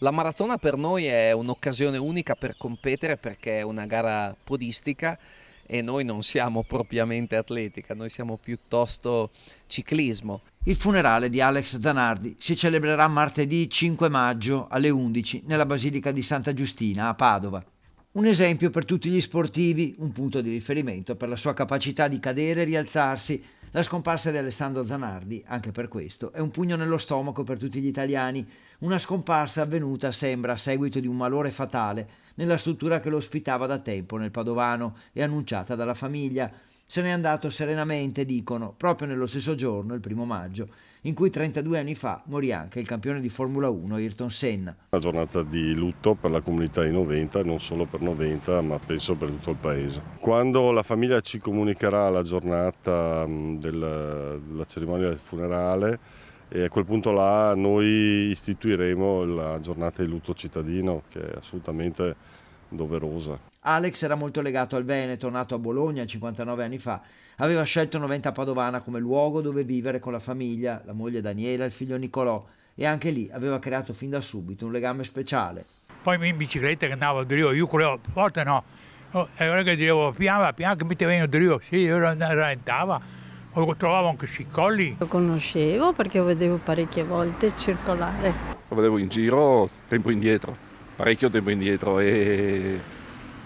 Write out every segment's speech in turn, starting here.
La maratona per noi è un'occasione unica per competere perché è una gara podistica e noi non siamo propriamente atletica, noi siamo piuttosto ciclismo. Il funerale di Alex Zanardi si celebrerà martedì 5 maggio alle 11 nella Basilica di Santa Giustina a Padova. Un esempio per tutti gli sportivi, un punto di riferimento per la sua capacità di cadere e rialzarsi. La scomparsa di Alessandro Zanardi, anche per questo, è un pugno nello stomaco per tutti gli italiani. Una scomparsa avvenuta, sembra, a seguito di un malore fatale nella struttura che lo ospitava da tempo nel Padovano e annunciata dalla famiglia. Se n'è andato serenamente, dicono, proprio nello stesso giorno, il 1° maggio, in cui 32 anni fa morì anche il campione di Formula 1 Ayrton Senna. Una giornata di lutto per la comunità di Noventa, non solo per Noventa, ma penso per tutto il paese. Quando la famiglia ci comunicherà la giornata della cerimonia del funerale, e a quel punto là noi istituiremo la giornata di lutto cittadino, che è assolutamente doverosa. Alex era molto legato al Veneto, nato a Bologna 59 anni fa. Aveva scelto Noventa Padovana come luogo dove vivere con la famiglia, la moglie Daniela e il figlio Nicolò, e anche lì aveva creato fin da subito un legame speciale. Poi in bicicletta che andavo a Drio, io correvo forte no, e allora che dicevo piano che mi ti vengo Drio, sì, io rallentava, lo trovavo anche sui colli. Lo conoscevo perché lo vedevo parecchie volte circolare. Lo vedevo in giro tempo indietro, parecchio tempo indietro, e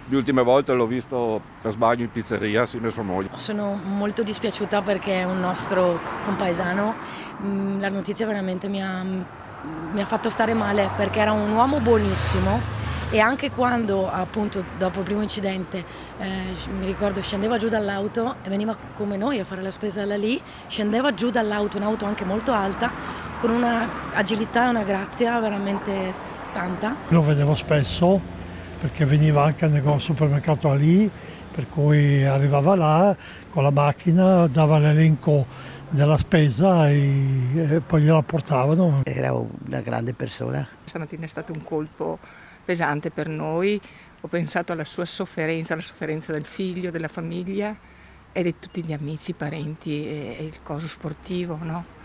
le ultime volte l'ho visto per sbaglio in pizzeria assieme a sua moglie. Sono molto dispiaciuta perché è un nostro compaesano. La notizia veramente mi ha fatto stare male perché era un uomo buonissimo e anche quando appunto dopo il primo incidente mi ricordo scendeva giù dall'auto e veniva come noi a fare la spesa là lì, scendeva giù dall'auto, un'auto anche molto alta, con una agilità e una grazia veramente tanta. Lo vedevo spesso perché veniva anche al negozio supermercato lì, per cui arrivava là con la macchina, dava l'elenco della spesa e poi gliela portavano. Era una grande persona. Stamattina è stato un colpo pesante per noi, ho pensato alla sua sofferenza, alla sofferenza del figlio, della famiglia e di tutti gli amici, i parenti e il coso sportivo, no?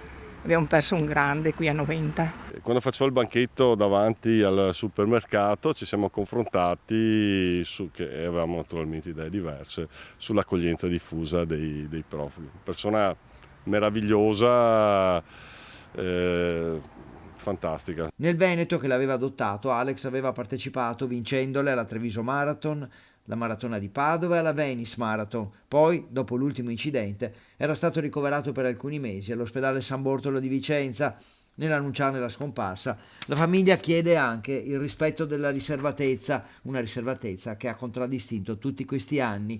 Abbiamo perso un grande qui a Noventa. Quando facevo il banchetto davanti al supermercato ci siamo confrontati, che avevamo naturalmente idee diverse, sull'accoglienza diffusa dei profughi. Persona meravigliosa, fantastica. Nel Veneto, che l'aveva adottato, Alex aveva partecipato vincendole alla Treviso Marathon, la maratona di Padova e alla Venice Marathon. Poi, dopo l'ultimo incidente, era stato ricoverato per alcuni mesi all'ospedale San Bortolo di Vicenza. Nell'annunciarne la scomparsa, la famiglia chiede anche il rispetto della riservatezza, una riservatezza che ha contraddistinto tutti questi anni.